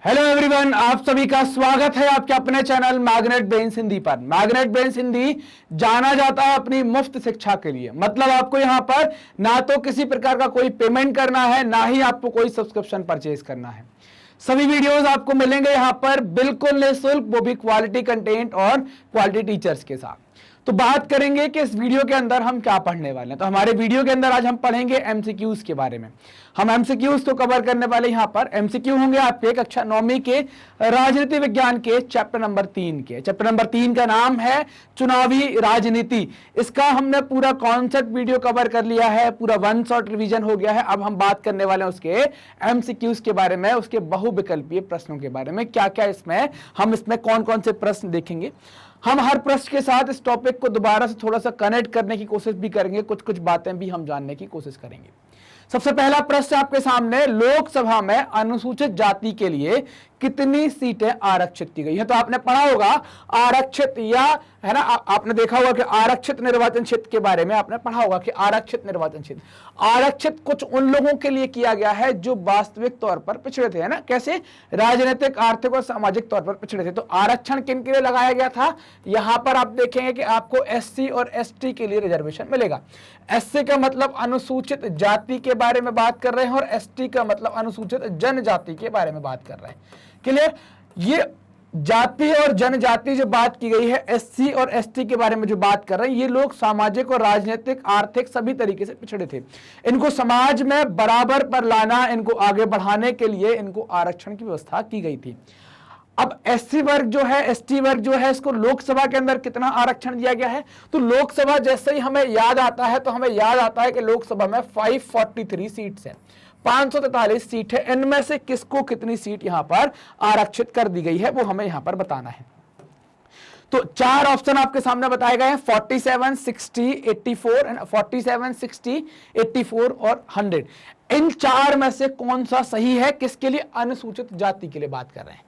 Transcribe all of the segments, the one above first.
Hello everyone, आप सभी का स्वागत है आपके अपने चैनल मैग्नेट ब्रेन्स हिंदी पर। मैग्नेट ब्रेन्स हिंदी जाना जाता है अपनी मुफ्त शिक्षा के लिए। मतलब आपको यहां पर ना तो किसी प्रकार का कोई पेमेंट करना है, ना ही आपको कोई सब्सक्रिप्शन परचेज करना है। सभी वीडियोस आपको मिलेंगे यहां पर बिल्कुल निःशुल्क, वो भी क्वालिटी कंटेंट और क्वालिटी टीचर्स के साथ। तो बात करेंगे कि इस वीडियो के अंदर हम क्या पढ़ने वाले हैं। तो हमारे वीडियो के अंदर आज हम पढ़ेंगे एमसीक्यूज के बारे में। हम एमसीक्यूज तो कवर करने वाले यहां पर एमसीक्यू होंगे आपके कक्षा 9वीं के राजनीति विज्ञान के चैप्टर नंबर 3 के। चैप्टर नंबर 3 का नाम है चुनावी राजनीति। इसका हमने पूरा कॉन्सेप्ट वीडियो कवर कर लिया है, पूरा वन शॉट रिवीजन हो गया है। अब हम बात करने वाले हैं उसके एमसीक्यूज के बारे में, उसके बहुविकल्पीय प्रश्नों के बारे में। क्या क्या इसमें हम इसमें कौन कौन से प्रश्न देखेंगे। हम हर प्रश्न के साथ इस टॉपिक को दोबारा से थोड़ा सा कनेक्ट करने की कोशिश भी करेंगे, कुछ कुछ बातें भी हम जानने की कोशिश करेंगे। सबसे पहला प्रश्न आपके सामने, लोकसभा में अनुसूचित जाति के लिए कितनी सीटें आरक्षित की गई है। तो आपने पढ़ा होगा आरक्षित, या है ना, आपने देखा होगा कि आरक्षित निर्वाचन क्षेत्र के बारे में आपने पढ़ा होगा कि आरक्षित निर्वाचन क्षेत्र, आरक्षित कुछ उन लोगों के लिए किया गया है जो वास्तविक तौर पर पिछड़े थे, है ना, कैसे राजनीतिक, आर्थिक और सामाजिक तौर पर पिछड़े थे। तो आरक्षण किन के लिए लगाया गया था, यहां पर आप देखेंगे कि आपको एससी और एसटी के लिए रिजर्वेशन मिलेगा। एससी का मतलब अनुसूचित जाति के बारे में बात कर रहे हैं और एसटी का मतलब अनुसूचित जनजाति के बारे में बात कर रहे हैं। क्लियर। ये जाति और जनजाति जो बात की गई है, एससी और एसटी के बारे में जो बात कर रहे हैं, ये लोग सामाजिक और राजनीतिक, आर्थिक सभी तरीके से पिछड़े थे। इनको समाज में बराबर पर लाना, इनको आगे बढ़ाने के लिए इनको आरक्षण की व्यवस्था की गई थी। अब एससी वर्ग जो है, एसटी वर्ग जो है, इसको लोकसभा के अंदर कितना आरक्षण दिया गया है। तो लोकसभा जैसे ही हमें याद आता है तो हमें याद आता है कि लोकसभा में 543 सीट्स है, 543 सीट है। इनमें से किसको कितनी सीट यहां पर आरक्षित कर दी गई है वो हमें यहां पर बताना है। तो चार ऑप्शन आपके सामने बताए गए हैं, 47, 60, 84 एंड 47, 60, 84 और 100। इन चार में से कौन सा सही है, किसके लिए, अनुसूचित जाति के लिए बात कर रहे हैं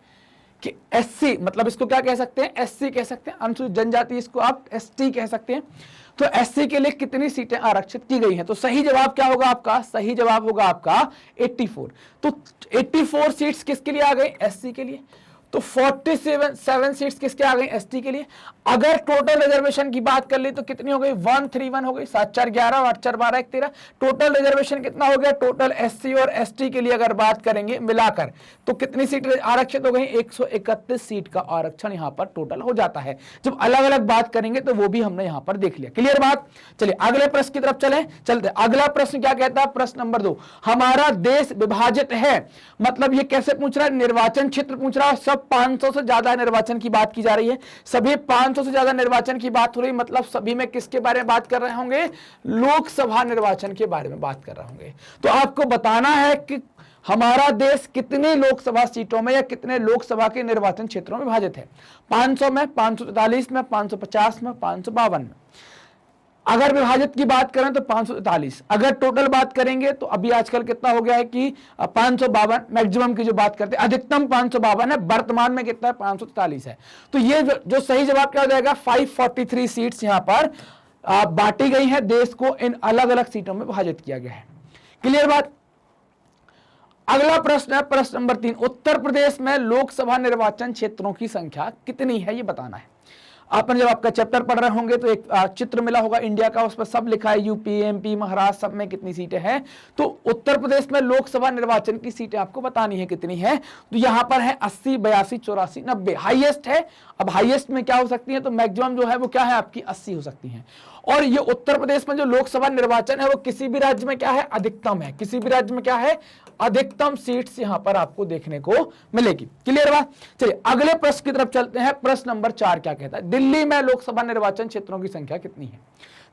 कि एससी, मतलब इसको क्या कह सकते हैं, एससी कह सकते हैं, अनुसूचित जनजाति, इसको आप एसटी कह सकते हैं। तो एससी के लिए कितनी सीटें आरक्षित की गई हैं। तो सही जवाब क्या होगा आपका, सही जवाब होगा आपका 84। तो 84 सीट्स किसके लिए आ गई, एससी के लिए। तो 47 सीट्स किसके आ गई, एसटी के लिए। अगर टोटल रिजर्वेशन की बात कर ली तो कितनी हो गई, 131 हो गई, 7 4 11, 8 4 12, 1 13। टोटल रिजर्वेशन कितना हो गया, टोटल एससी और एसटी के लिए अगर बात करेंगे मिलाकर तो कितनी सीट आरक्षित हो गई, 131 सीट का आरक्षण यहां पर टोटल हो जाता है। जब अलग अलग बात करेंगे तो वो भी हमने यहां पर देख लिया। क्लियर बात। चलिए अगले प्रश्न की तरफ चलते। अगला प्रश्न क्या कहता है, प्रश्न नंबर 2, हमारा देश विभाजित है। मतलब ये कैसे पूछ रहा है, निर्वाचन क्षेत्र पूछ रहा है। सब 500 से ज्यादा निर्वाचन की बात की जा रही है, सभी 500 से ज्यादा निर्वाचन की बात हो रही है। मतलब सभी में किसके बारे में बात कर रहे होंगे, लोकसभा निर्वाचन के बारे में बात कर रहे होंगे। तो आपको बताना है कि हमारा देश कितनी लोकसभा सीटों में या कितने लोकसभा के निर्वाचन क्षेत्रों में विभाजित है। 500 में, 543 में, 550 में, 552 में। अगर विभाजित की बात करें तो 543। अगर टोटल बात करेंगे तो अभी आजकल कितना हो गया है कि 552 मैक्सिमम की जो बात करते हैं, अधिकतम 552 है, वर्तमान में कितना है, 543 है। तो ये जो सही जवाब क्या हो जाएगा, 543 सीट्स यहां पर बांटी गई है, देश को इन अलग अलग सीटों में विभाजित किया गया है। क्लियर बात। अगला प्रश्न है प्रश्न नंबर 3, उत्तर प्रदेश में लोकसभा निर्वाचन क्षेत्रों की संख्या कितनी है ये बताना है। आपने जब आपका चैप्टर पढ़ रहे होंगे तो एक चित्र मिला होगा इंडिया का, उस पर सब लिखा है, यूपी, एमपी, महाराष्ट्र, सब में कितनी सीटें हैं। तो उत्तर प्रदेश में लोकसभा निर्वाचन की सीटें आपको बतानी है कितनी है। तो यहां पर है 80, 82, 84, 90 हाईएस्ट है। अब हाईएस्ट में क्या हो सकती है, तो मैक्सिमम जो है वो क्या है आपकी 80 हो सकती है। और ये उत्तर प्रदेश में जो लोकसभा निर्वाचन है वो किसी भी राज्य में क्या है, अधिकतम है। किसी भी राज्य में क्या है, अधिकतम सीट्स यहां पर आपको देखने को मिलेगी। क्लियर बात। चलिए अगले प्रश्न की तरफ चलते हैं। प्रश्न नंबर 4 क्या कहता है, दिल्ली में लोकसभा निर्वाचन क्षेत्रों की संख्या कितनी है।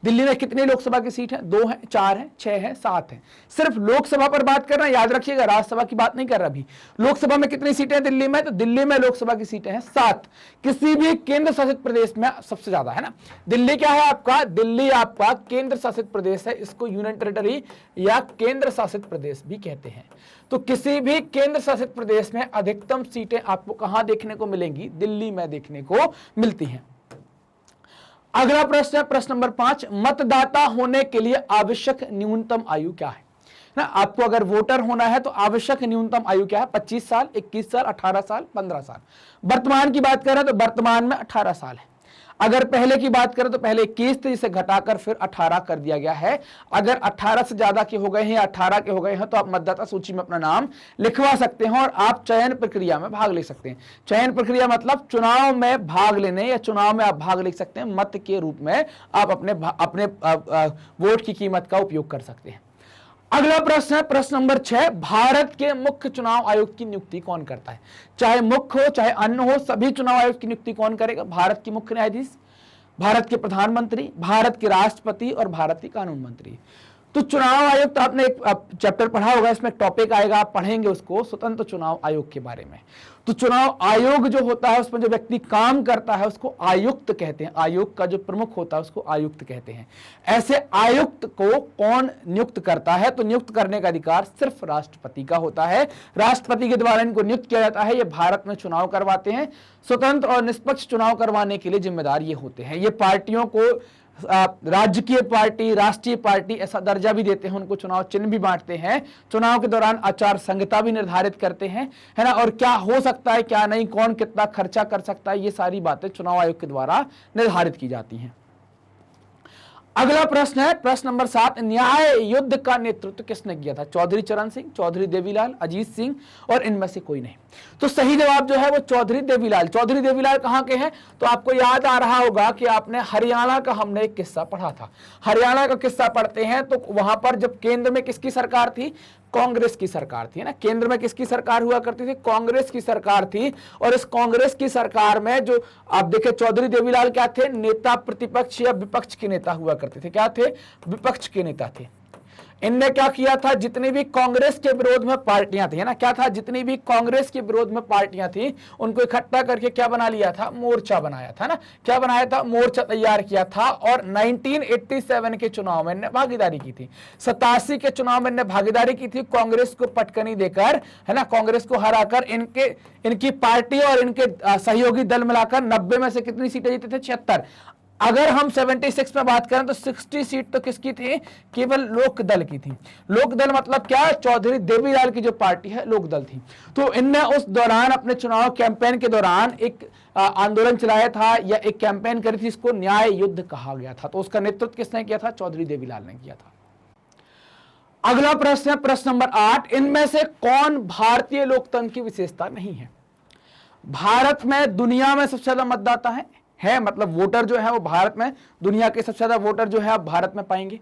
दिल्ली में कितनी लोकसभा की सीट है, 2 है, 4 है, 6 है, 7 है। सिर्फ लोकसभा पर बात कर रहे हैं, याद रखिएगा, राज्यसभा की बात नहीं कर रहा अभी। लोकसभा में कितनी सीटें हैं दिल्ली में, तो दिल्ली में लोकसभा की सीटें हैं 7। किसी भी केंद्र शासित प्रदेश में सबसे ज्यादा है ना। दिल्ली क्या है आपका, दिल्ली आपका केंद्र शासित प्रदेश है, इसको यूनियन टेरिटरी या केंद्र शासित प्रदेश भी कहते हैं। तो किसी भी केंद्र शासित प्रदेश में अधिकतम सीटें आपको कहां देखने को मिलेंगी, दिल्ली में देखने को मिलती हैं। अगला प्रश्न है प्रश्न नंबर 5, मतदाता होने के लिए आवश्यक न्यूनतम आयु क्या है। ना। आपको अगर वोटर होना है तो आवश्यक न्यूनतम आयु क्या है? 25 साल, 21 साल, 18 साल, 15 साल। वर्तमान की बात करें तो वर्तमान में 18 साल है। अगर पहले की बात करें तो पहले 21 थे, जिसे घटाकर फिर 18 कर दिया गया है। अगर 18 से ज्यादा के हो गए हैं या 18 के हो गए हैं तो आप मतदाता सूची में अपना नाम लिखवा सकते हैं और आप चयन प्रक्रिया में भाग ले सकते हैं। चयन प्रक्रिया मतलब चुनाव में भाग लेने या चुनाव में आप भाग ले सकते हैं, मत के रूप में आप अपने वोट की कीमत का उपयोग कर सकते हैं। अगला प्रश्न है प्रश्न नंबर 6, भारत के मुख्य चुनाव आयुक्त की नियुक्ति कौन करता है? चाहे मुख्य हो चाहे अन्य हो, सभी चुनाव आयुक्त की नियुक्ति कौन करेगा? भारत के मुख्य न्यायाधीश, भारत के प्रधानमंत्री, भारत के राष्ट्रपति और भारत के कानून मंत्री। तो चुनाव आयोग तो आपने एक चैप्टर पढ़ा होगा, इसमें टॉपिक आएगा, आप पढ़ेंगे उसको, स्वतंत्र चुनाव आयोग के बारे में। तो चुनाव आयोग जो होता है उसमें जो व्यक्ति काम करता है उसको आयुक्त कहते हैं। आयोग का जो प्रमुख होता है उसको आयुक्त कहते हैं। ऐसे आयुक्त को कौन नियुक्त करता है? तो नियुक्त करने का अधिकार सिर्फ राष्ट्रपति का होता है। राष्ट्रपति के द्वारा इनको नियुक्त किया जाता है। ये भारत में चुनाव करवाते हैं। स्वतंत्र और निष्पक्ष चुनाव करवाने के लिए जिम्मेदार ये होते हैं। ये पार्टियों को राजकीय पार्टी, राष्ट्रीय पार्टी ऐसा दर्जा भी देते हैं, उनको चुनाव चिन्ह भी बांटते हैं, चुनाव के दौरान आचार संहिता भी निर्धारित करते हैं, है ना। और क्या हो सकता है क्या नहीं, कौन कितना खर्चा कर सकता है, ये सारी बातें चुनाव आयोग के द्वारा निर्धारित की जाती हैं। अगला प्रश्न है प्रश्न नंबर 7, न्याय युद्ध का नेतृत्व किसने किया था? चौधरी चरण सिंह, चौधरी देवीलाल, अजीत सिंह और इनमें से कोई नहीं। तो सही जवाब जो है वो चौधरी देवीलाल। चौधरी देवीलाल कहाँ के हैं? तो आपको याद आ रहा होगा कि आपने हरियाणा का हमने एक किस्सा पढ़ा था। हरियाणा का किस्सा पढ़ते हैं तो वहां पर जब केंद्र में किसकी सरकार थी? कांग्रेस की सरकार थी, है ना। केंद्र में किसकी सरकार हुआ करती थी? कांग्रेस की सरकार थी। और इस कांग्रेस की सरकार में जो आप देखें, चौधरी देवीलाल क्या थे? नेता प्रतिपक्ष या विपक्ष के नेता हुआ करते थे। क्या थे? विपक्ष के नेता थे। इनने क्या किया था? जितनी भी कांग्रेस के विरोध में पार्टियां थी, है ना, क्या था? जितनी भी कांग्रेस के विरोध में पार्टियां थी उनको इकट्ठा करके क्या बना लिया था? मोर्चा बनाया था ना। क्या बनाया था? मोर्चा तैयार किया था। और 1987 के चुनाव में इनने भागीदारी की थी। 87 के चुनाव में इनने भागीदारी की थी कांग्रेस को पटकनी देकर, है ना। कांग्रेस को हराकर इनकी पार्टी और इनके सहयोगी दल मिलाकर 90 में से कितनी सीटें जीते थे? 76। अगर हम 76 में बात करें तो 60 सीट तो किसकी थी? केवल लोकदल की थी। लोकदल मतलब क्या? चौधरी देवीलाल की जो पार्टी है लोकदल थी। तो इनने उस दौरान अपने चुनाव कैंपेन के दौरान एक आंदोलन चलाया था या एक कैंपेन करी थी, इसको न्याय युद्ध कहा गया था। तो उसका नेतृत्व किसने किया था? चौधरी देवीलाल ने किया था। अगला प्रश्न है प्रश्न नंबर 8, इनमें से कौन भारतीय लोकतंत्र की विशेषता नहीं है? भारत में दुनिया में सबसे ज्यादा मतदाता है, मतलब वोटर जो है वो भारत में, दुनिया के सबसे ज्यादा वोटर जो है आप भारत में पाएंगे।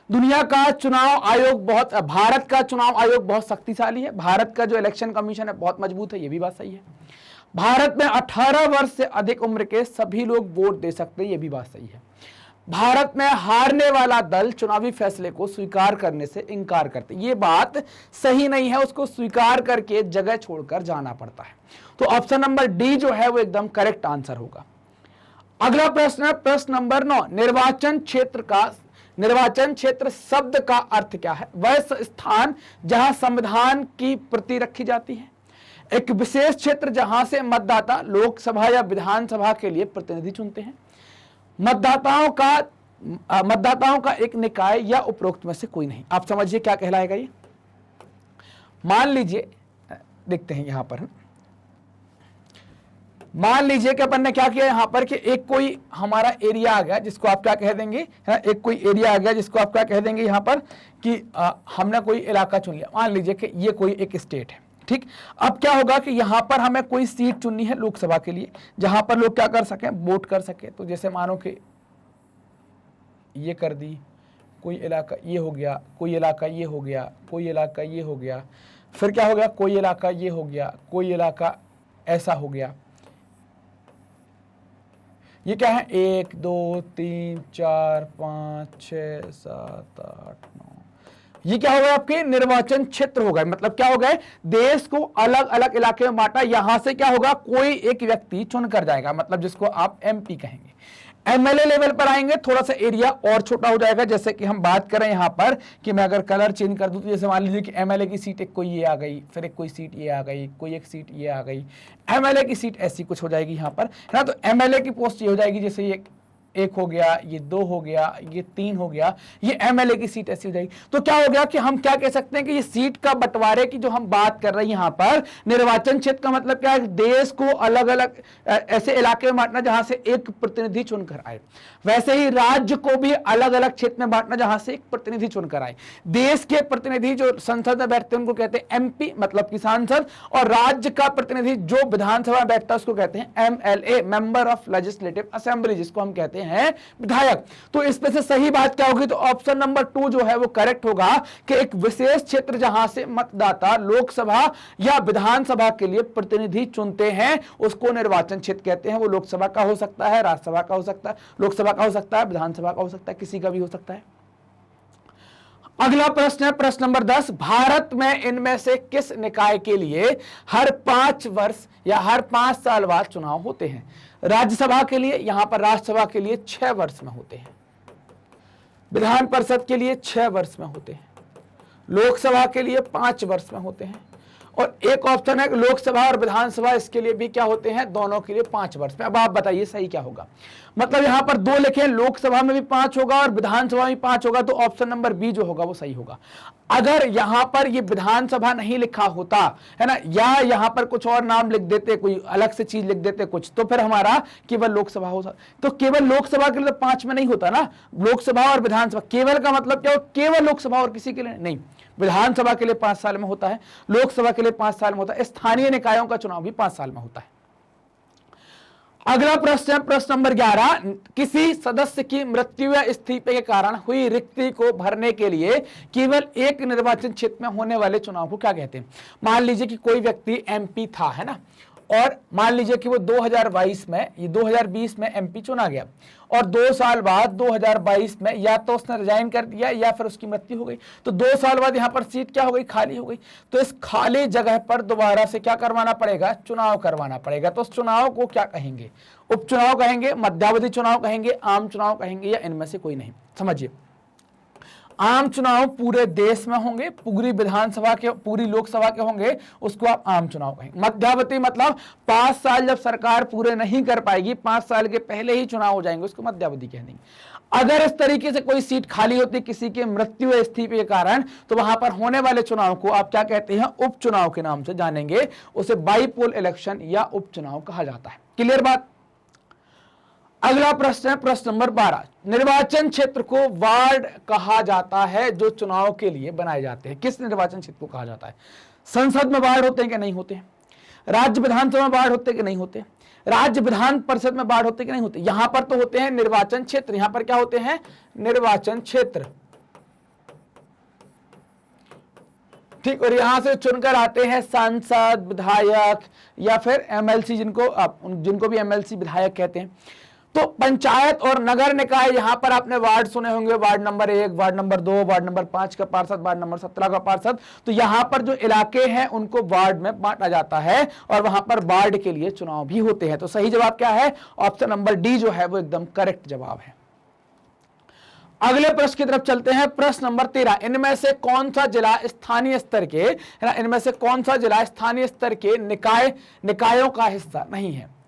दुनिया का चुनाव आयोग भारत का चुनाव आयोग बहुत शक्तिशाली है। भारत का जो इलेक्शन कमीशन है बहुत मजबूत है, ये भी बात सही है। भारत में 18 वर्ष से अधिक उम्र के सभी लोग वोट दे सकते हैं, ये भी बात सही है। भारत में हारने वाला दल चुनावी फैसले को स्वीकार करने से इनकार करते, ये बात सही नहीं है। उसको स्वीकार करके जगह छोड़कर जाना पड़ता है। तो ऑप्शन नंबर डी जो है वो एकदम करेक्ट आंसर होगा। अगला प्रश्न है प्रश्न नंबर 9, निर्वाचन क्षेत्र शब्द का अर्थ क्या है? वह स्थान जहां संविधान की प्रति रखी जाती है, एक विशेष क्षेत्र जहां से मतदाता लोकसभा या विधानसभा के लिए प्रतिनिधि चुनते हैं, मतदाताओं का एक निकाय या उपरोक्त में से कोई नहीं। आप समझिए क्या कहलाएगा ये। मान लीजिए, देखते हैं यहां पर, मान लीजिए कि अपन ने क्या किया यहां पर कि एक कोई हमारा एरिया आ गया जिसको आप क्या कह देंगे, है एक कोई एरिया आ गया जिसको आप क्या कह देंगे यहां पर कि हमने कोई इलाका चुन लिया। मान लीजिए कि ये कोई एक स्टेट है, ठीक। अब क्या होगा कि यहां पर हमें कोई सीट चुननी है लोकसभा के लिए जहां पर लोग क्या कर सकें, वोट कर सके। तो जैसे मानो कि ये कर दी, कोई इलाका ये हो गया, कोई इलाका ये हो गया, कोई इलाका ये हो गया, फिर क्या हो गया, कोई इलाका ये हो गया, कोई इलाका ऐसा हो गया। ये क्या है, 1 2 3 4 5 6 7 8 9, ये क्या हो गया आपके निर्वाचन क्षेत्र हो गए। मतलब क्या हो गए, देश को अलग अलग इलाके में बांटा। यहां से क्या होगा, कोई एक व्यक्ति चुन कर जाएगा, मतलब जिसको आप एमपी कहेंगे। एमएलए लेवल पर आएंगे, थोड़ा सा एरिया और छोटा हो जाएगा। जैसे कि हम बात करें यहां पर कि मैं अगर कलर चेंज कर दूं तो जैसे मान लीजिए कि एमएलए की सीट एक कोई ये आ गई, फिर एक कोई सीट ये आ गई, कोई एक सीट ये आ गई, एमएलए की सीट ऐसी कुछ हो जाएगी यहां पर, है ना। तो एमएलए की पोस्ट ये हो जाएगी, जैसे ये एक हो गया, ये 2 हो गया, ये 3 हो गया, ये एमएलए की सीट ऐसी हो जाएगी। तो क्या हो गया कि हम क्या कह सकते हैं कि ये सीट का बंटवारे की जो हम बात कर रहे हैं यहां पर, निर्वाचन क्षेत्र का मतलब क्या है, देश को अलग अलग ऐसे इलाके में बांटना जहां से एक प्रतिनिधि चुनकर आए। वैसे ही राज्य को भी अलग अलग क्षेत्र में बांटना जहां से एक प्रतिनिधि चुनकर आए। देश के प्रतिनिधि जो संसद में बैठते हैं उनको कहते हैं एमपी मतलब कि सांसद, और राज्य का प्रतिनिधि जो विधानसभा में बैठता है उसको कहते हैं MLA, member of legislative assembly, जिसको हम कहते हैं विधायक। तो इसमें से सही बात क्या होगी, तो ऑप्शन नंबर 2 जो है वो करेक्ट होगा कि एक विशेष क्षेत्र जहां से मतदाता लोकसभा या विधानसभा के लिए प्रतिनिधि चुनते हैं उसको निर्वाचन क्षेत्र कहते हैं। वो लोकसभा का हो सकता है, राज्यसभा का हो सकता है, लोकसभा का हो सकता है, विधानसभा का हो सकता है, किसी का भी हो सकता है। अगला प्रश्न है प्रश्न नंबर 10, भारत में इनमें से किस निकाय के लिए हर 5 वर्ष या हर 5 साल बाद चुनाव होते हैं। राज्यसभा के लिए, यहां पर राज्यसभा के लिए 6 वर्ष में होते हैं, विधान परिषद के लिए 6 वर्ष में होते हैं, लोकसभा के लिए 5 वर्ष में होते हैं, और एक ऑप्शन है लोकसभा और विधानसभा, इसके लिए भी क्या होते हैं, दोनों के लिए 5 वर्ष में। अब आप बताइए सही क्या होगा। मतलब यहां पर 2 लिखे, लोकसभा में भी 5 होगा और विधानसभा में 5 होगा, तो ऑप्शन नंबर बी जो होगा वो सही होगा। अगर यहां पर ये विधानसभा नहीं लिखा होता है ना, या यहां पर कुछ और नाम लिख देते, कोई अलग से चीज लिख देते कुछ, तो फिर हमारा केवल लोकसभा हो सकता। तो केवल लोकसभा के लिए 5 में नहीं होता ना, लोकसभा और विधानसभा, केवल का मतलब क्या हो, केवल लोकसभा और किसी के लिए नहीं। विधानसभा के लिए 5 साल में होता है, लोकसभा के लिए 5 साल में होता है, स्थानीय निकायों का चुनाव भी 5 साल में होता है। अगला प्रश्न है प्रश्न नंबर 11, किसी सदस्य की मृत्यु या इस्तीफे के कारण हुई रिक्ति को भरने के लिए केवल एक निर्वाचन क्षेत्र में होने वाले चुनाव को क्या कहते हैं। मान लीजिए कि कोई व्यक्ति एमपी था, है ना, और मान लीजिए कि वो 2022 में, ये 2020 में एमपी चुना गया, और 2 साल बाद 2022 में या तो उसने रिजाइन कर दिया या फिर उसकी मृत्यु हो गई, तो 2 साल बाद यहां पर सीट क्या हो गई, खाली हो गई। तो इस खाली जगह पर दोबारा से क्या करवाना पड़ेगा, चुनाव करवाना पड़ेगा। तो उस चुनाव को क्या कहेंगे, उपचुनाव कहेंगे, मध्यावधि चुनाव कहेंगे, आम चुनाव कहेंगे, या इनमें से कोई नहीं। समझिए, आम चुनाव पूरे देश में होंगे, पूरी विधानसभा के, पूरी लोकसभा के होंगे, उसको आप आम चुनाव कहेंगे। मध्यावधि मतलब 5 साल जब सरकार पूरे नहीं कर पाएगी, 5 साल के पहले ही चुनाव हो जाएंगे, उसको मध्यावधि कह देंगे। अगर इस तरीके से कोई सीट खाली होती किसी के मृत्यु या इस्तीफे के कारण, तो वहां पर होने वाले चुनाव को आप क्या कहते हैं, उपचुनाव के नाम से जानेंगे, उसे बाईपोल इलेक्शन या उपचुनाव कहा जाता है। क्लियर बात। अगला प्रश्न है प्रश्न नंबर 12, निर्वाचन क्षेत्र को वार्ड कहा जाता है जो चुनाव के लिए बनाए जाते हैं। किस निर्वाचन क्षेत्र को कहा जाता है। संसद में वार्ड होते हैं कि नहीं होते, राज्य विधानसभा में वार्ड होते हैं कि नहीं होते, राज्य विधान परिषद में वार्ड होते हैं कि नहीं होते। यहां पर तो होते हैं निर्वाचन क्षेत्र, यहां पर क्या होते हैं, निर्वाचन क्षेत्र, ठीक। और यहां से चुनकर आते हैं सांसद, विधायक या फिर एमएलसी, जिनको भी एमएलसी विधायक कहते हैं। तो पंचायत और नगर निकाय, यहां पर आपने वार्ड सुने होंगे, ward number 1, ward number 2, ward number 5 का पार्षद, वार्ड नंबर 17 का पार्षद। तो यहां पर जो इलाके हैं उनको वार्ड में बांटा जाता है और वहां पर वार्ड के लिए चुनाव भी होते हैं। तो सही जवाब क्या है, ऑप्शन नंबर डी जो है वो एकदम करेक्ट जवाब है। अगले प्रश्न की तरफ चलते हैं, प्रश्न नंबर 13, इनमें से कौन सा जिला स्थानीय स्तर के, है ना, इनमें से कौन सा जिला स्थानीय स्तर के निकायों का हिस्सा नहीं है।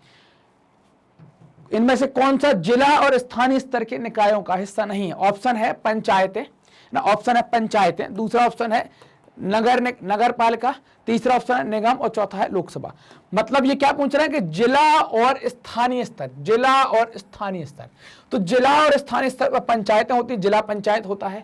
इनमें से कौन सा जिला और स्थानीय स्तर के निकायों का हिस्सा नहीं है। ऑप्शन है पंचायतें ना, ऑप्शन है पंचायतें, दूसरा ऑप्शन है नगर पालिका, तीसरा ऑप्शन है निगम, और चौथा है लोकसभा। मतलब ये क्या पूछ रहे हैं कि जिला और स्थानीय स्तर, जिला और स्थानीय स्तर। तो जिला और स्थानीय स्तर पर पंचायतें होती, जिला पंचायत होता है,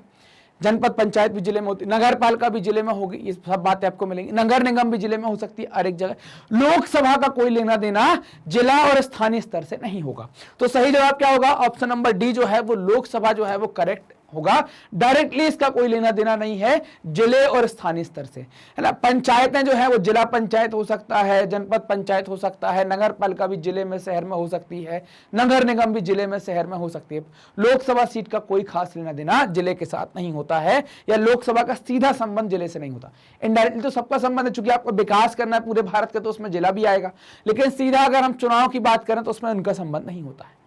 जनपद पंचायत भी जिले में होती, नगर पालिका भी जिले में होगी, ये सब बातें आपको मिलेंगी, नगर निगम भी जिले में हो सकती है हर एक जगह। लोकसभा का कोई लेना देना जिला और स्थानीय स्तर से नहीं होगा। तो सही जवाब क्या होगा, ऑप्शन नंबर डी जो है वो लोकसभा जो है वो करेक्ट होगा। डायरेक्टली इसका कोई लेना देना नहीं है जिले और स्थानीय स्तर से, है ना। पंचायतें जो है वो जिला पंचायत हो सकता है, जनपद पंचायत हो सकता है, नगर पालिका भी जिले में शहर में हो सकती है, नगर निगम भी जिले में शहर में हो सकती है। लोकसभा सीट का कोई खास लेना देना जिले के साथ नहीं होता है, या लोकसभा का सीधा संबंध जिले से नहीं होता। इनडायरेक्टली तो सबका संबंध है, चूंकि आपको विकास करना है पूरे भारत का, तो उसमें जिला भी आएगा, लेकिन सीधा अगर हम चुनाव की बात करें तो उसमें उनका संबंध नहीं होता है।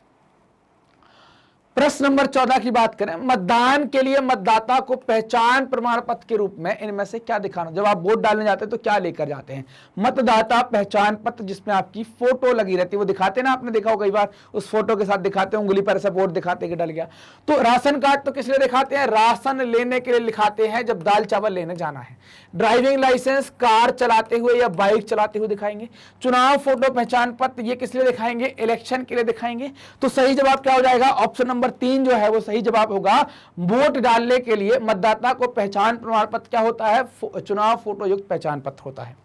प्रश्न नंबर 14 की बात करें, मतदान के लिए मतदाता को पहचान प्रमाण पत्र के रूप में इनमें से क्या दिखाना। जब आप वोट डालने जाते हैं तो क्या लेकर जाते हैं? मतदाता पहचान पत्र, जिसमें आपकी फोटो लगी रहती है, वो दिखाते हैं ना, आपने देखा हो कई बार, उस फोटो के साथ दिखाते हैं, उंगली पर ऐसा वोट दिखाते हैं कि डल गया। तो राशन कार्ड तो किस लिए दिखाते हैं? राशन लेने के लिए दिखाते हैं, जब दाल चावल लेने जाना है। ड्राइविंग लाइसेंस कार चलाते हुए या बाइक चलाते हुए दिखाएंगे। चुनाव फोटो पहचान पत्र ये किस लिए दिखाएंगे? इलेक्शन के लिए दिखाएंगे। तो सही जवाब क्या हो जाएगा? ऑप्शन नंबर 3 जो है वो सही जवाब होगा। वोट डालने के लिए मतदाता को पहचान प्रमाण पत्र क्या होता है? चुनाव फोटो युक्त पहचान पत्र होता है।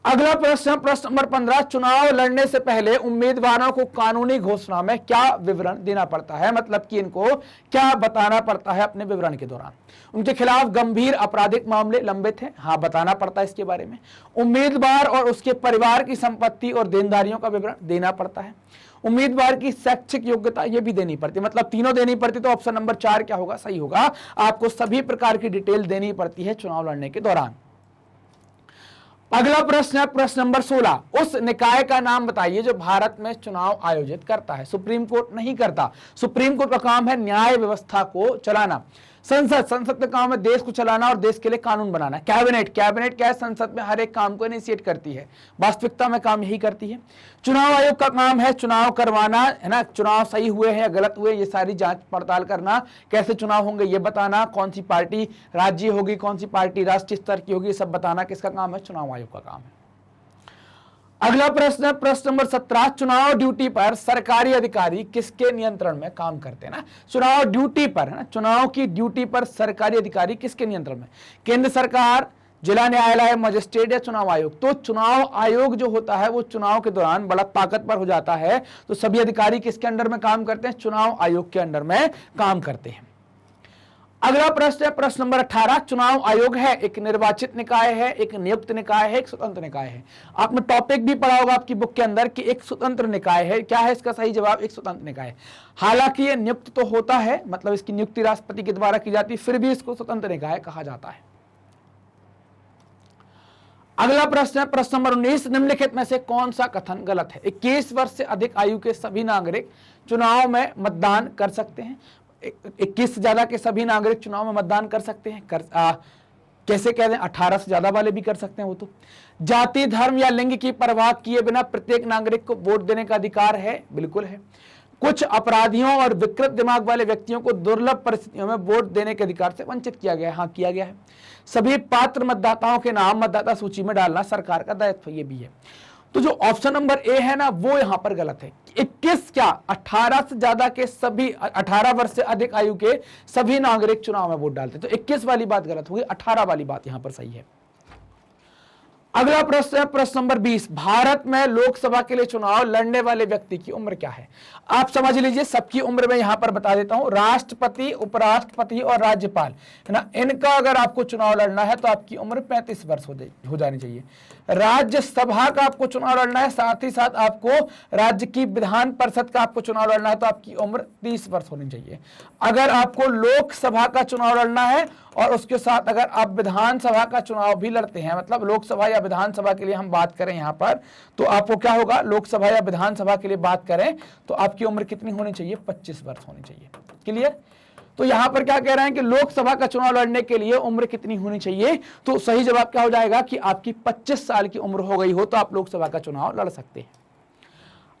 अगला प्रश्न नंबर 15, चुनाव लड़ने से पहले उम्मीदवारों को कानूनी घोषणा में क्या विवरण देना पड़ता है? मतलब कि इनको क्या बताना पड़ता है अपने विवरण के दौरान? उनके खिलाफ गंभीर आपराधिक मामले लंबित हैं, हाँ बताना पड़ता है इसके बारे में। उम्मीदवार और उसके परिवार की संपत्ति और देनदारियों का विवरण देना पड़ता है। उम्मीदवार की शैक्षिक योग्यता ये भी देनी पड़ती है, मतलब तीनों देनी पड़ती। तो ऑप्शन नंबर 4 क्या होगा? सही होगा। आपको सभी प्रकार की डिटेल देनी पड़ती है चुनाव लड़ने के दौरान। अगला प्रश्न है प्रश्न नंबर 16, उस निकाय का नाम बताइए जो भारत में चुनाव आयोजित करता है। सुप्रीम कोर्ट नहीं करता, सुप्रीम कोर्ट का काम है न्याय व्यवस्था को चलाना। संसद का काम है देश को चलाना और देश के लिए कानून बनाना। कैबिनेट क्या है? संसद में हर एक काम को इनिशिएट करती है, वास्तविकता में काम यही करती है। चुनाव आयोग का काम है चुनाव करवाना, है ना, चुनाव सही हुए हैं या गलत हुए ये सारी जांच पड़ताल करना, कैसे चुनाव होंगे ये बताना, कौन सी पार्टी राज्य होगी, कौन सी पार्टी राष्ट्रीय स्तर की होगी, ये सब बताना किसका काम है? चुनाव आयोग का काम है। अगला प्रश्न नंबर 17, चुनाव ड्यूटी पर सरकारी अधिकारी किसके नियंत्रण में काम करते हैं? ना, चुनाव ड्यूटी पर, है ना, चुनाव की ड्यूटी पर सरकारी अधिकारी किसके नियंत्रण में? केंद्र सरकार, जिला न्यायालय, मजिस्ट्रेट या चुनाव आयोग? तो चुनाव आयोग जो होता है वो चुनाव के दौरान बड़ा ताकतवर हो जाता है, तो सभी अधिकारी किसके अंडर में काम करते हैं? चुनाव आयोग के अंडर में काम करते हैं। अगला प्रश्न है प्रश्न नंबर 18, चुनाव आयोग है एक निर्वाचित निकाय है, एक नियुक्त निकाय है, एक स्वतंत्र निकाय है? आपने टॉपिक भी पढ़ा होगा आपकी बुक के अंदर कि एक स्वतंत्र निकाय है। क्या है इसका सही जवाब? एक स्वतंत्र निकाय है। हालांकि ये नियुक्त तो होता है, मतलब इसकी नियुक्ति राष्ट्रपति के द्वारा की जाती है, फिर भी इसको स्वतंत्र निकाय कहा जाता है। अगला प्रश्न है प्रश्न नंबर 19, निम्नलिखित में से कौन सा कथन गलत है? 21 वर्ष से अधिक आयु के सभी नागरिक चुनाव में मतदान कर सकते हैं। 21 से ज्यादा के सभी नागरिक चुनाव में मतदान कर सकते हैं। कैसे कह दें? 18 से ज्यादा वाले भी कर सकते हैं। वो तो जाति, धर्म या लिंग की परवाह किए बिना प्रत्येक नागरिक को वोट देने का अधिकार है, बिल्कुल है। कुछ अपराधियों और विकृत दिमाग वाले व्यक्तियों को दुर्लभ परिस्थितियों में वोट देने के अधिकार से वंचित किया गया है, हाँ किया गया है। सभी पात्र मतदाताओं के नाम मतदाता सूची में डालना सरकार का दायित्व ये भी है। तो जो ऑप्शन नंबर ए है ना वो यहां पर गलत है। 21 क्या 18 से ज्यादा के सभी 18 वर्ष से अधिक आयु के सभी नागरिक चुनाव में वोट डालते, तो 21 वाली बात गलत होगी, 18 वाली बात यहां पर सही है। अगला प्रश्न है प्रश्न नंबर 20, भारत में लोकसभा के लिए चुनाव लड़ने वाले व्यक्ति की उम्र क्या है? आप समझ लीजिए, सबकी उम्र मैं यहां पर बता देता हूं। राष्ट्रपति, उपराष्ट्रपति और राज्यपाल, है ना, इनका अगर आपको चुनाव लड़ना है तो आपकी उम्र 35 वर्ष हो जानी चाहिए। राज्यसभा का आपको चुनाव लड़ना है, साथ ही साथ आपको राज्य की विधान परिषद का आपको चुनाव लड़ना है तो आपकी उम्र 30 वर्ष होनी चाहिए। अगर आपको लोकसभा का चुनाव लड़ना है और उसके साथ अगर आप विधानसभा का चुनाव भी लड़ते हैं, मतलब लोकसभा या विधानसभा के लिए हम बात करें यहां पर, तो आपको क्या होगा, लोकसभा या विधानसभा के लिए बात करें तो आपकी उम्र कितनी होनी चाहिए? 25 वर्ष होनी चाहिए। क्लियर? तो यहां पर क्या कह रहे हैं कि लोकसभा का चुनाव लड़ने के लिए उम्र कितनी होनी चाहिए? तो सही जवाब क्या हो जाएगा कि आपकी 25 साल की उम्र हो गई हो तो आप लोकसभा का चुनाव लड़ सकते हैं।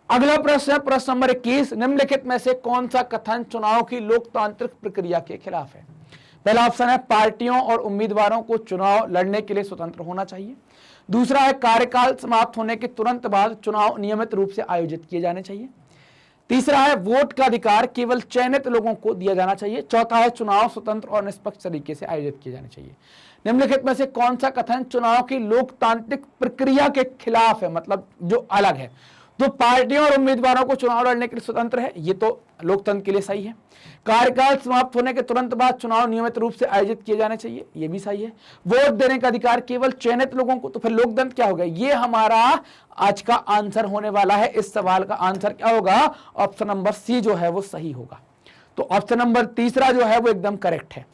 अगला प्रश्न है प्रश्न नंबर 21, निम्नलिखित में से कौन सा कथन चुनाव की लोकतांत्रिक प्रक्रिया के खिलाफ है? पहला ऑप्शन है पार्टियों और उम्मीदवारों को चुनाव लड़ने के लिए स्वतंत्र होना चाहिए। दूसरा है कार्यकाल समाप्त होने के तुरंत बाद चुनाव नियमित रूप से आयोजित किए जाने चाहिए। तीसरा है वोट का अधिकार केवल चयनित लोगों को दिया जाना चाहिए। चौथा है चुनाव स्वतंत्र और निष्पक्ष तरीके से आयोजित किए जाने चाहिए। निम्नलिखित में से कौन सा कथन चुनाव की लोकतांत्रिक प्रक्रिया के खिलाफ है, मतलब जो अलग है? तो पार्टियों और उम्मीदवारों को चुनाव लड़ने के लिए स्वतंत्र है, ये तो लोकतंत्र के लिए सही है। कार्यकाल समाप्त होने के तुरंत बाद चुनाव नियमित रूप से आयोजित किए जाने चाहिए, ये भी सही है। वोट देने का अधिकार केवल चयनित लोगों को, तो फिर लोकतंत्र क्या हो गया? ये हमारा आज का आंसर होने वाला है। इस सवाल का आंसर क्या होगा? ऑप्शन नंबर सी जो है वो सही होगा। तो ऑप्शन नंबर तीसरा जो है वो एकदम करेक्ट है।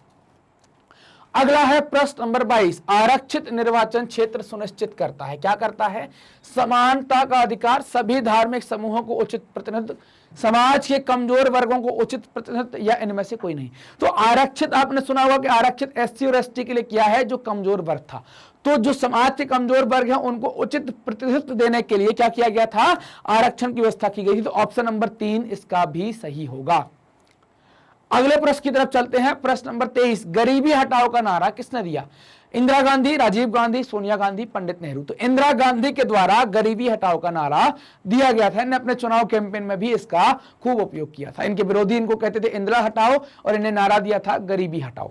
अगला है प्रश्न नंबर 22, आरक्षित निर्वाचन क्षेत्र सुनिश्चित करता है, क्या करता है? समानता का अधिकार, सभी धार्मिक समूहों को उचित प्रतिनिधित्व, समाज के कमजोर वर्गों को उचित प्रतिशत या इनमें से कोई नहीं। तो आरक्षित आपने सुना होगा कि आरक्षित एससी और एसटी के लिए किया है जो कमजोर वर्ग था। तो जो समाज के कमजोर वर्ग हैं उनको उचित प्रतिशत देने के लिए क्या किया गया था, आरक्षण की व्यवस्था की गई थी। तो ऑप्शन नंबर 3 इसका भी सही होगा। अगले प्रश्न की तरफ चलते हैं। प्रश्न नंबर 23, गरीबी हटाओ का नारा किसने दिया? इंदिरा गांधी, राजीव गांधी, सोनिया गांधी, पंडित नेहरू। तो इंदिरा गांधी के द्वारा गरीबी हटाओ का नारा दिया गया था। इन्हें अपने चुनाव कैंपेन में भी इसका खूब उपयोग किया था। इनके विरोधी इनको कहते थे इंदिरा हटाओ और इन्हें नारा दिया था गरीबी हटाओ।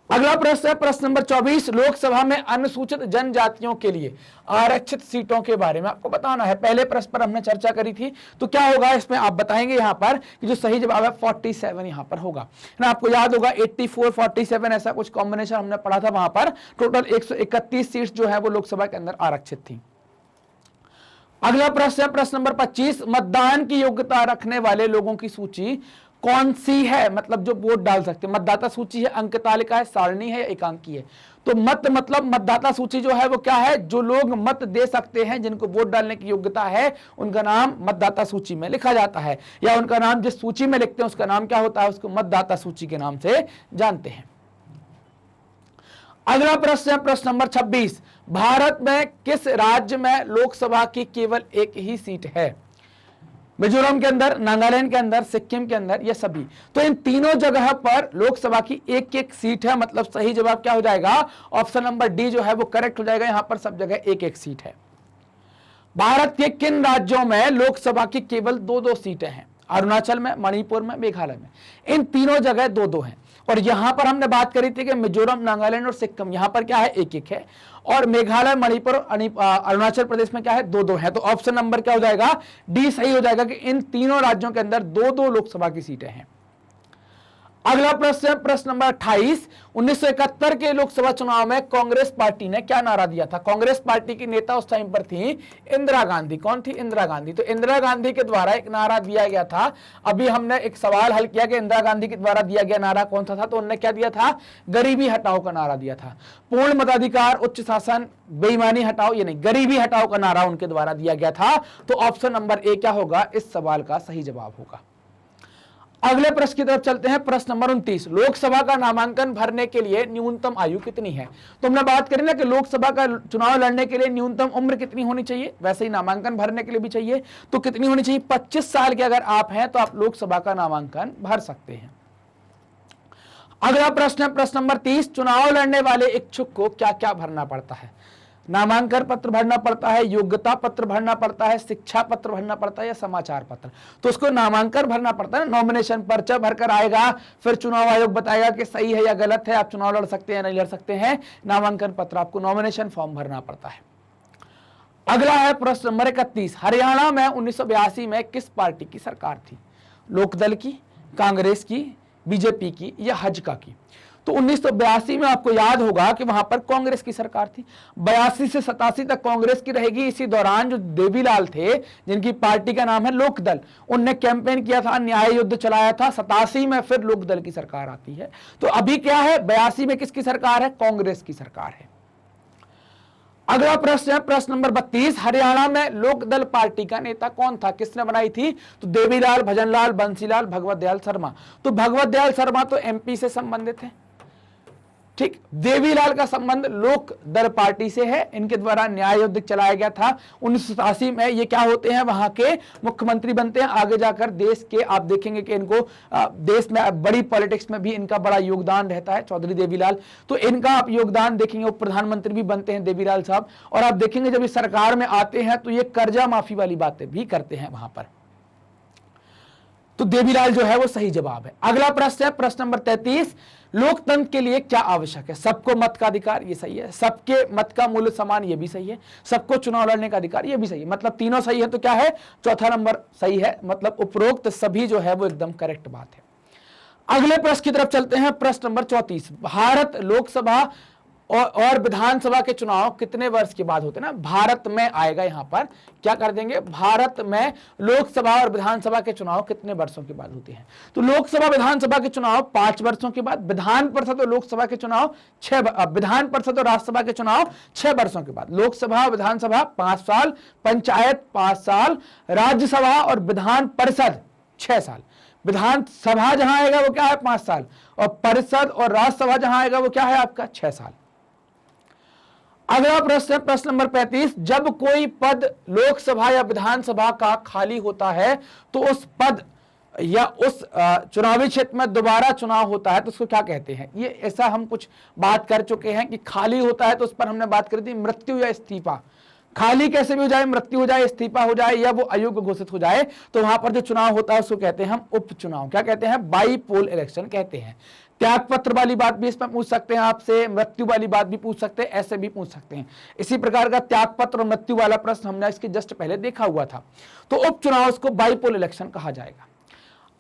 अगला प्रश्न है प्रश्न नंबर 24, लोकसभा में अनुसूचित जनजातियों के लिए आरक्षित सीटों के बारे में आपको बताना है। पहले प्रश्न पर हमने चर्चा करी थी, तो क्या होगा इसमें आप बताएंगे यहां पर कि जो सही जवाब है 47 यहां पर होगा ना। आपको याद होगा 84 47 ऐसा कुछ कॉम्बिनेशन हमने पढ़ा था। वहां पर टोटल 131 सीट जो है वो लोकसभा के अंदर आरक्षित थी। अगला प्रश्न है प्रश्न नंबर 25, मतदान की योग्यता रखने वाले लोगों की सूची कौन सी है? मतलब जो वोट डाल सकते हैं। मतदाता सूची है, अंक तालिका है, सारणी है या एकांकी है? तो मत मतलब मतदाता सूची जो है वो क्या है, जो लोग मत दे सकते हैं, जिनको वोट डालने की योग्यता है, उनका नाम मतदाता सूची में लिखा जाता है, या उनका नाम जिस सूची में लिखते हैं उसका नाम क्या होता है, उसको मतदाता सूची के नाम से जानते हैं। अगला प्रश्न है प्रश्न नंबर 26, भारत में किस राज्य में लोकसभा की केवल एक ही सीट है? मिजोरम के अंदर, नागालैंड के अंदर, सिक्किम के अंदर, ये सभी। तो इन तीनों जगह पर लोकसभा की एक एक सीट है। मतलब सही जवाब क्या हो जाएगा, ऑप्शन नंबर डी जो है वो करेक्ट हो जाएगा। यहां पर सब जगह एक एक सीट है। भारत के किन राज्यों में लोकसभा की केवल 2-2 सीटें हैं? अरुणाचल में, मणिपुर में, मेघालय में। इन तीनों जगह 2-2 हैं। और यहां पर हमने बात करी थी कि मिजोरम, नागालैंड और सिक्किम, यहां पर क्या है, एक एक है। और मेघालय, मणिपुर, अरुणाचल प्रदेश में क्या है, 2-2 है। तो ऑप्शन नंबर क्या हो जाएगा, डी सही हो जाएगा कि इन तीनों राज्यों के अंदर 2-2 लोकसभा की सीटें हैं। अगला प्रश्न है प्रश्न नंबर 28, 1971 के लोकसभा चुनाव में कांग्रेस पार्टी ने क्या नारा दिया था? कांग्रेस पार्टी की नेता उस टाइम पर थी इंदिरा गांधी। कौन थी? इंदिरा गांधी। तो इंदिरा गांधी के द्वारा एक नारा दिया गया था। अभी हमने एक सवाल हल किया कि इंदिरा गांधी के द्वारा दिया गया नारा कौन सा था, तो उन्होंने क्या दिया था, गरीबी हटाओ का नारा दिया था। पूर्ण मताधिकार, उच्च शासन, बेईमानी हटाओ, ये नहीं, गरीबी हटाओ का नारा उनके द्वारा दिया गया था। तो ऑप्शन नंबर ए क्या होगा, इस सवाल का सही जवाब होगा। अगले प्रश्न की तरफ चलते हैं। प्रश्न नंबर 29, लोकसभा का नामांकन भरने के लिए न्यूनतम आयु कितनी है? तो हमने बात करी ना कि लोकसभा का चुनाव लड़ने के लिए न्यूनतम उम्र कितनी होनी चाहिए, वैसे ही नामांकन भरने के लिए भी चाहिए। तो कितनी होनी चाहिए? 25 साल के अगर आप हैं तो आप लोकसभा का नामांकन भर सकते हैं। अगला प्रश्न है प्रश्न नंबर 30, चुनाव लड़ने वाले इच्छुक को क्या क्या भरना पड़ता है? नामांकन पत्र भरना पड़ता है, योग्यता पत्र भरना पड़ता है, शिक्षा पत्र भरना पड़ता है या समाचार पत्र? तो उसको नामांकन भरना पड़ता है। नॉमिनेशन पर्चा भरकर आएगा, फिर चुनाव आयोग बताएगा कि सही है या गलत है, आप चुनाव लड़ सकते हैं या नहीं लड़ सकते हैं। नामांकन पत्र आपको नॉमिनेशन फॉर्म भरना पड़ता है। अगला है प्रश्न नंबर 31, हरियाणा में 1982 में किस पार्टी की सरकार थी? लोकदल की, कांग्रेस की, बीजेपी की या हजका की? तो 1982 में आपको याद होगा कि वहां पर कांग्रेस की सरकार थी। 82 से 87 तक कांग्रेस की रहेगी। इसी दौरान जो देवीलाल थे, जिनकी पार्टी का नाम है लोकदल, उनने कैंपेन किया था, न्याय युद्ध चलाया था। 87 में फिर लोकदल की सरकार आती है। तो अभी क्या है, 82 में किसकी सरकार है? कांग्रेस की सरकार है। अगला प्रश्न है प्रश्न नंबर 32, हरियाणा में लोकदल पार्टी का नेता कौन था, किसने बनाई थी? तो देवीलाल, भजनलाल, बंसीलाल, भगवत दयाल शर्मा। तो भगवत दयाल शर्मा तो एमपी से संबंधित है, ठीक। देवीलाल का संबंध लोक दल पार्टी से है। इनके द्वारा न्याय युद्ध चलाया गया था 1987 में। ये क्या होते हैं, वहां के मुख्यमंत्री बनते हैं। आगे जाकर देश के आप देखेंगे कि इनको देश में बड़ी पॉलिटिक्स में भी इनका बड़ा योगदान रहता है, चौधरी देवीलाल। तो इनका आप योगदान देखेंगे, वो प्रधानमंत्री भी बनते हैं देवीलाल साहब। और आप देखेंगे जब ये सरकार में आते हैं तो ये कर्जा माफी वाली बातें भी करते हैं वहां पर। तो देवीलाल जो है वो सही जवाब है। अगला प्रश्न है प्रश्न नंबर 33, लोकतंत्र के लिए क्या आवश्यक है? सबको मत का अधिकार, ये सही है। सबके मत का मूल्य समान, ये भी सही है। सबको चुनाव लड़ने का अधिकार, ये भी सही है। मतलब तीनों सही है। तो क्या है, चौथा नंबर सही है। मतलब उपरोक्त सभी जो है वो एकदम करेक्ट बात है। अगले प्रश्न की तरफ चलते हैं। प्रश्न नंबर 34, भारत लोकसभा और विधानसभा के चुनाव कितने वर्ष के बाद होते हैं ना, भारत में आएगा। यहां पर क्या कर देंगे, भारत में लोकसभा और विधानसभा के चुनाव कितने वर्षों के बाद होते हैं। तो लोकसभा विधानसभा के चुनाव 5 वर्षों के बाद, विधान परिषद और लोकसभा के चुनाव विधान परिषद और राज्यसभा के चुनाव 6 वर्षों के बाद। लोकसभा विधानसभा 5 साल, पंचायत 5 साल, राज्यसभा और विधान परिषद 6 साल। विधानसभा जहां आएगा वो क्या है 5 साल, और परिषद और राज्यसभा जहां आएगा वो क्या है आपका 6 साल। अगला प्रश्न है प्रश्न नंबर 35, जब कोई पद लोकसभा या विधानसभा का खाली होता है तो उस पद या उस चुनावी क्षेत्र में दोबारा चुनाव होता है तो उसको क्या कहते हैं। ये ऐसा हम कुछ बात कर चुके हैं कि खाली होता है तो उस पर हमने बात करी थी मृत्यु या इस्तीफा। खाली कैसे भी हो जाए, मृत्यु हो जाए, इस्तीफा हो जाए या वो अयोग्य घोषित हो जाए, तो वहां पर जो चुनाव होता है उसको कहते हैं हम उपचुनाव। क्या कहते हैं, बाईपोल इलेक्शन कहते हैं। त्यागपत्र वाली बात भी इसमें पूछ सकते हैं आपसे, मृत्यु वाली बात भी पूछ सकते हैं, ऐसे भी पूछ सकते हैं। इसी प्रकार का त्यागपत्र और मृत्यु वाला प्रश्न हमने इसके जस्ट पहले देखा हुआ था। तो उपचुनाव उसको बाईपोल इलेक्शन कहा जाएगा।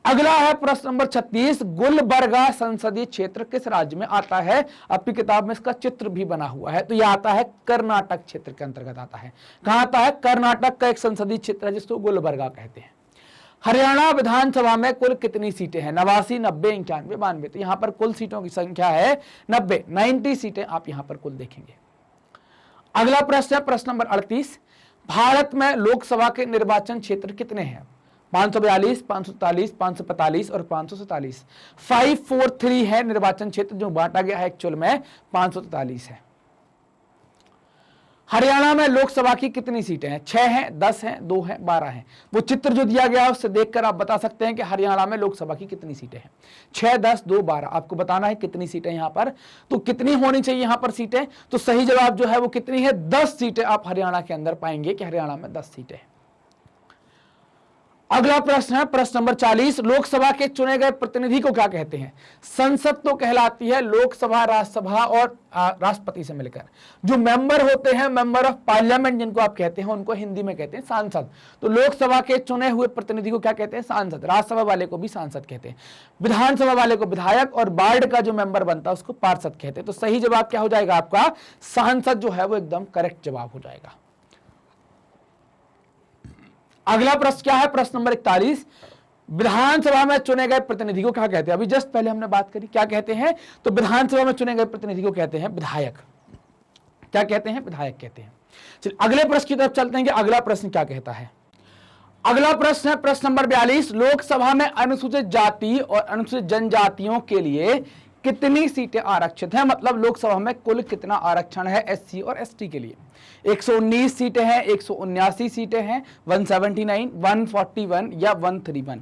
अगला है प्रश्न नंबर 36, गुलबर्गा संसदीय क्षेत्र किस राज्य में आता है। आपकी किताब में इसका चित्र भी बना हुआ है। तो यह आता है कर्नाटक क्षेत्र के अंतर्गत आता है। कहां आता है, कर्नाटक का एक संसदीय क्षेत्र है जिसको गुलबर्गा कहते हैं। हरियाणा विधानसभा में कुल कितनी सीटें हैं, 89, 90, 91, 92। तो यहां पर कुल सीटों की संख्या है 90 सीटें आप यहां पर कुल देखेंगे। अगला प्रश्न है प्रश्न नंबर 38, भारत में लोकसभा के निर्वाचन क्षेत्र कितने हैं। 542, 543, 545 और 547। 543 है निर्वाचन क्षेत्र जो बांटा गया है, एक्चुअल में 543 है। हरियाणा में लोकसभा की कितनी सीटें हैं, 6 हैं, 10 हैं, 2 हैं, 12 हैं। वो चित्र जो दिया गया है उससे देखकर आप बता सकते हैं कि हरियाणा में लोकसभा की कितनी सीटें हैं। 6, 10, 2, 12 आपको बताना है कितनी सीटें यहां पर। तो कितनी होनी चाहिए यहां पर सीटें, तो सही जवाब जो है वो कितनी है, 10 सीटें आप हरियाणा के अंदर पाएंगे कि हरियाणा में 10 सीटें हैं। अगला प्रश्न है प्रश्न नंबर 40, लोकसभा के चुने गए प्रतिनिधि को क्या कहते हैं। संसद तो कहलाती है लोकसभा, राज्यसभा और राष्ट्रपति से मिलकर। जो मेंबर होते हैं, मेंबर ऑफ पार्लियामेंट जिनको आप कहते हैं, उनको हिंदी में कहते हैं सांसद। तो लोकसभा के चुने हुए प्रतिनिधि को क्या कहते हैं, सांसद। राज्यसभा वाले को भी सांसद कहते हैं, विधानसभा वाले को विधायक, और बार्ड का जो मेंबर बनता है उसको पार्षद कहते हैं। तो सही जवाब क्या हो जाएगा आपका, सांसद जो है वो एकदम करेक्ट जवाब हो जाएगा। अगला प्रश्न क्या है, प्रश्न नंबर 41, विधानसभा में चुने गए प्रतिनिधि को क्या कहते हैं। अभी जस्ट पहले हमने बात करी, क्या कहते हैं, तो विधानसभा में चुने गए प्रतिनिधि को कहते हैं विधायक। क्या कहते हैं, विधायक कहते हैं। चलिए अगले प्रश्न की तरफ चलते हैं कि अगला प्रश्न क्या कहता है। अगला प्रश्न है प्रश्न नंबर 42, लोकसभा में अनुसूचित जाति और अनुसूचित जनजातियों के लिए कितनी सीटें आरक्षित हैं। मतलब लोकसभा में कुल कितना आरक्षण है एससी और एसटी के लिए। 119 सीटें हैं, 179 सीटें हैं, 179, 141 या 131।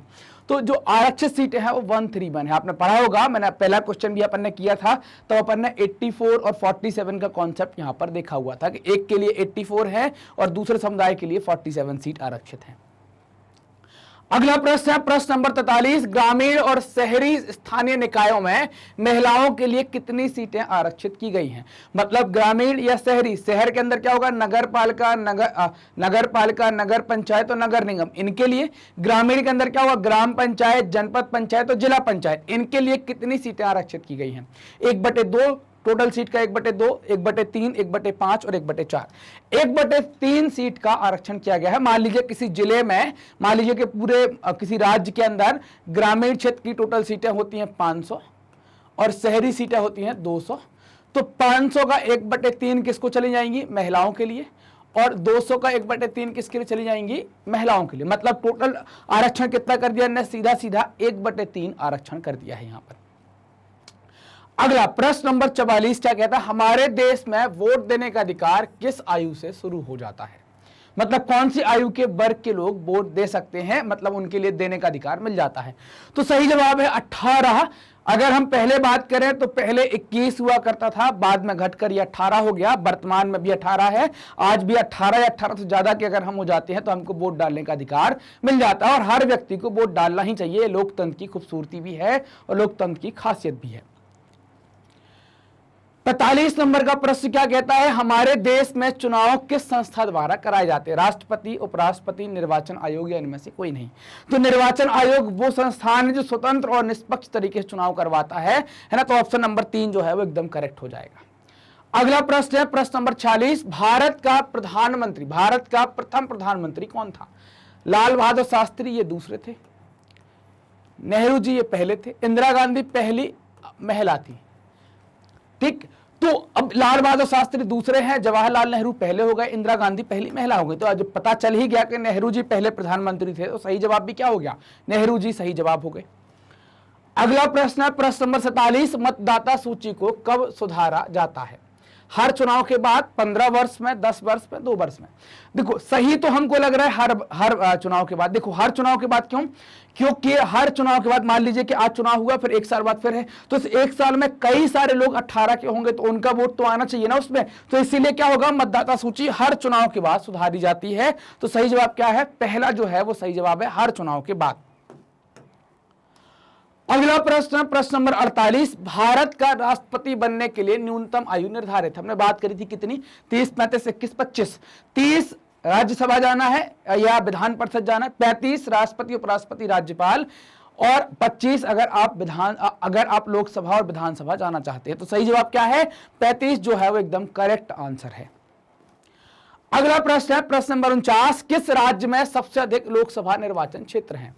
तो जो आरक्षित सीटें हैं वो 131 है। आपने पढ़ा होगा, मैंने पहला क्वेश्चन भी अपन ने किया था, तो अपन ने 84 और 47 का कॉन्सेप्ट यहां पर देखा हुआ था कि एक के लिए 84 है और दूसरे समुदाय के लिए 47 सीट आरक्षित है। अगला प्रश्न है प्रश्न नंबर 43, ग्रामीण और शहरी स्थानीय निकायों में महिलाओं के लिए कितनी सीटें आरक्षित की गई हैं। मतलब ग्रामीण या शहरी, शहर के अंदर क्या होगा, नगर पालिका, नगर पंचायत और नगर निगम, इनके लिए। ग्रामीण के अंदर क्या होगा, ग्राम पंचायत, जनपद पंचायत और जिला पंचायत, इनके लिए कितनी सीटें आरक्षित की गई हैं। 1/2 टोटल सीट का 1/2, 1/3, 1/5 और 1/4। 1/3 सीट का आरक्षण किया गया है। मान लीजिए किसी जिले में, मान लीजिए कि पूरे किसी राज्य के अंदर ग्रामीण क्षेत्र की टोटल सीटें होती हैं 500 और शहरी सीटें होती हैं 200। तो 500 का 1/3 किसको चली जाएंगी, महिलाओं के लिए, और 200 का 1/3 किसके लिए चली जाएंगी, महिलाओं के लिए। मतलब टोटल आरक्षण कितना कर दिया, सीधा सीधा 1/3 आरक्षण कर दिया है यहां पर। अगला प्रश्न नंबर 44 क्या कहता है, हमारे देश में वोट देने का अधिकार किस आयु से शुरू हो जाता है। मतलब कौन सी आयु के वर्ग के लोग वोट दे सकते हैं, मतलब उनके लिए देने का अधिकार मिल जाता है। तो सही जवाब है 18। अगर हम पहले बात करें तो पहले 21 हुआ करता था, बाद में घटकर ये 18 हो गया। वर्तमान में भी 18 है, आज भी 18 या 18 से ज्यादा के अगर हम हो जाते हैं तो हमको वोट डालने का अधिकार मिल जाता है। और हर व्यक्ति को वोट डालना ही चाहिए, लोकतंत्र की खूबसूरती भी है और लोकतंत्र की खासियत भी है। 45 नंबर का प्रश्न क्या कहता है, हमारे देश में चुनाव किस संस्था द्वारा कराए जाते हैं। राष्ट्रपति, उपराष्ट्रपति, निर्वाचन आयोग या इनमें से कोई नहीं। तो निर्वाचन आयोग वो संस्थान है जो स्वतंत्र और निष्पक्ष तरीके से चुनाव करवाता है ना। तो ऑप्शन नंबर 3 जो है वो एकदम करेक्ट हो जाएगा। अगला प्रश्न है प्रश्न नंबर 46, भारत का प्रथम प्रधानमंत्री कौन था? लाल बहादुर शास्त्री ये दूसरे थे, नेहरू जी ये पहले थे, इंदिरा गांधी पहली महिला थी। ठीक, तो अब लाल बहादुर शास्त्री दूसरे हैं, जवाहरलाल नेहरू पहले हो गए, इंदिरा गांधी पहली महिला हो गई। तो आज पता चल ही गया कि नेहरू जी पहले प्रधानमंत्री थे, तो सही जवाब भी क्या हो गया? नेहरू जी सही जवाब हो गए। अगला प्रश्न है प्रश्न नंबर 47, मतदाता सूची को कब सुधारा जाता है? हर चुनाव के बाद, 15 वर्ष में, 10 वर्ष में, 2 वर्ष में? देखो सही तो हमको लग रहा है हर चुनाव के बाद। देखो हर चुनाव के बाद, क्यों? क्योंकि हर चुनाव के बाद मान लीजिए कि आज चुनाव हुआ, फिर 1 साल बाद फिर है, तो इस 1 साल में कई सारे लोग 18 के होंगे, तो उनका वोट तो आना चाहिए ना उसमें। तो इसीलिए क्या होगा, मतदाता सूची हर चुनाव के बाद सुधारी जाती है। तो सही जवाब क्या है? पहला जो है वो सही जवाब है, हर चुनाव के बाद। अगला प्रश्न नंबर 48, भारत का राष्ट्रपति बनने के लिए न्यूनतम आयु निर्धारित। हमने बात करी थी कितनी? 30, 35, 21, 25। 30 राज्यसभा जाना है या विधान परिषद जाना है, 35 राष्ट्रपति, उपराष्ट्रपति, राज्यपाल, और 25 अगर आप लोकसभा और विधानसभा जाना चाहते हैं। तो सही जवाब क्या है? 35 जो है वो एकदम करेक्ट आंसर है। अगला प्रश्न है प्रश्न नंबर 49, किस राज्य में सबसे अधिक लोकसभा निर्वाचन क्षेत्र हैं?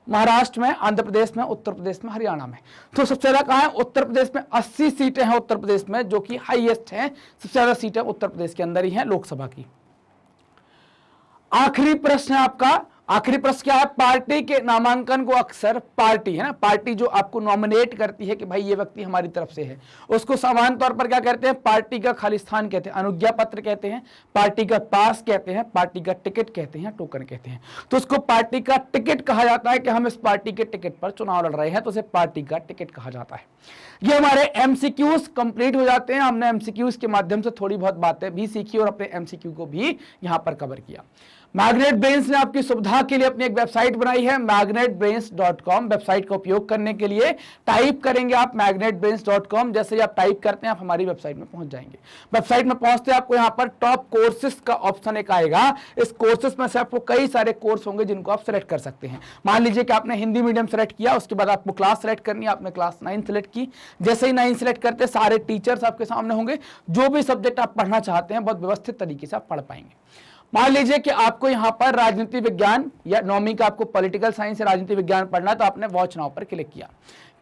महाराष्ट्र में, आंध्र प्रदेश में, उत्तर प्रदेश में, हरियाणा में। तो सबसे ज्यादा कहां है? उत्तर प्रदेश में 80 सीटें हैं उत्तर प्रदेश में, जो कि हाईएस्ट हैं। सबसे ज्यादा सीटें उत्तर प्रदेश के अंदर ही हैं लोकसभा की। आखिरी प्रश्न है आपका, आखिरी प्रश्न क्या है? पार्टी के नामांकन को अक्सर पार्टी है ना, पार्टी जो आपको नॉमिनेट करती है कि भाई ये व्यक्ति हमारी तरफ से है, उसको सामान्य तौर पर क्या कहते हैं? पार्टी का खालिस्तान कहते हैं, अनुज्ञा पत्र कहते हैं, पार्टी का पास कहते हैं, पार्टी का टिकट कहते हैं, टोकन कहते हैं। तो उसको पार्टी का टिकट कहा जाता है कि हम इस पार्टी के टिकट पर चुनाव लड़ रहे हैं, तो उसे पार्टी का टिकट कहा जाता है। ये हमारे एमसीक्यूज कंप्लीट हो जाते हैं। हमने एमसीक्यूज के माध्यम से थोड़ी बहुत बातें भी सीखी और अपने एमसीक्यू को भी यहां पर कवर किया। मैग्नेट ब्रेन्स ने आपकी सुविधा के लिए अपनी एक वेबसाइट बनाई है, magnetbrains.com। वेबसाइट का उपयोग करने के लिए टाइप करेंगे आप magnetbrains.com। जैसे ही आप टाइप करते हैं आप हमारी वेबसाइट में पहुंच जाएंगे। वेबसाइट में पहुंचते आपको यहाँ पर टॉप कोर्सेज का ऑप्शन एक आएगा। इस कोर्सेज में से आपको कई सारे कोर्स होंगे जिनको आप सेलेक्ट कर सकते हैं। मान लीजिए कि आपने हिंदी मीडियम सेलेक्ट किया, उसके बाद आपको क्लास सेलेक्ट करनी है, आपने क्लास 9 सेलेक्ट की। जैसे ही 9 सेलेक्ट करते सारे टीचर्स आपके सामने होंगे, जो भी सब्जेक्ट आप पढ़ना चाहते हैं बहुत व्यवस्थित तरीके से आप पढ़ पाएंगे। मान लीजिए कि आपको यहां पर राजनीति विज्ञान या 9वीं का आपको पॉलिटिकल साइंस या राजनीति विज्ञान पढ़ना है, तो आपने वॉच नाउ पर क्लिक किया।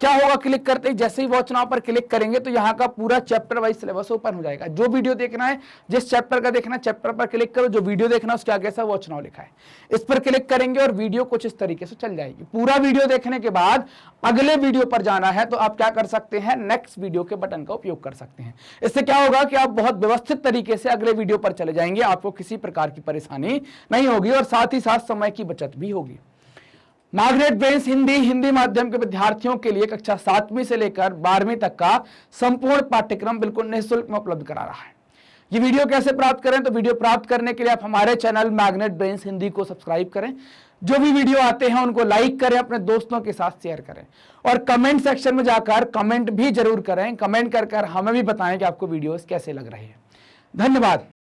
क्या होगा? क्लिक करते ही जैसे ही वॉच नाउ पर क्लिक करेंगे तो यहाँ का पूरा चैप्टर वाइज सिलेबस ओपन हो जाएगा। जो वीडियो देखना है, जिस चैप्टर का देखना है, चैप्टर पर क्लिक करो। जो वीडियो देखना है उसके आगे से वॉच नाउ लिखा है, इस पर क्लिक करेंगे और वीडियो कुछ इस तरीके से चल जाएगी। पूरा वीडियो देखने के बाद अगले वीडियो पर जाना है तो आप क्या कर सकते हैं? नेक्स्ट वीडियो के बटन का उपयोग कर सकते हैं। इससे क्या होगा कि आप बहुत व्यवस्थित तरीके से अगले वीडियो पर चले जाएंगे, आपको किसी प्रकार की परेशानी नहीं होगी और साथ ही साथ समय की बचत भी होगी। मैग्नेट ब्रेन्स हिंदी माध्यम के विद्यार्थियों के लिए कक्षा 7वीं से लेकर 12वीं तक का संपूर्ण पाठ्यक्रम बिल्कुल निःशुल्क में उपलब्ध करा रहा है। ये वीडियो कैसे प्राप्त करें? तो वीडियो प्राप्त करने के लिए आप हमारे चैनल मैग्नेट ब्रेन्स हिंदी को सब्सक्राइब करें, जो भी वीडियो आते हैं उनको लाइक करें, अपने दोस्तों के साथ शेयर करें और कमेंट सेक्शन में जाकर कमेंट भी जरूर करें। कमेंट कर हमें भी बताएं कि आपको वीडियोस कैसे लग रहे हैं। धन्यवाद।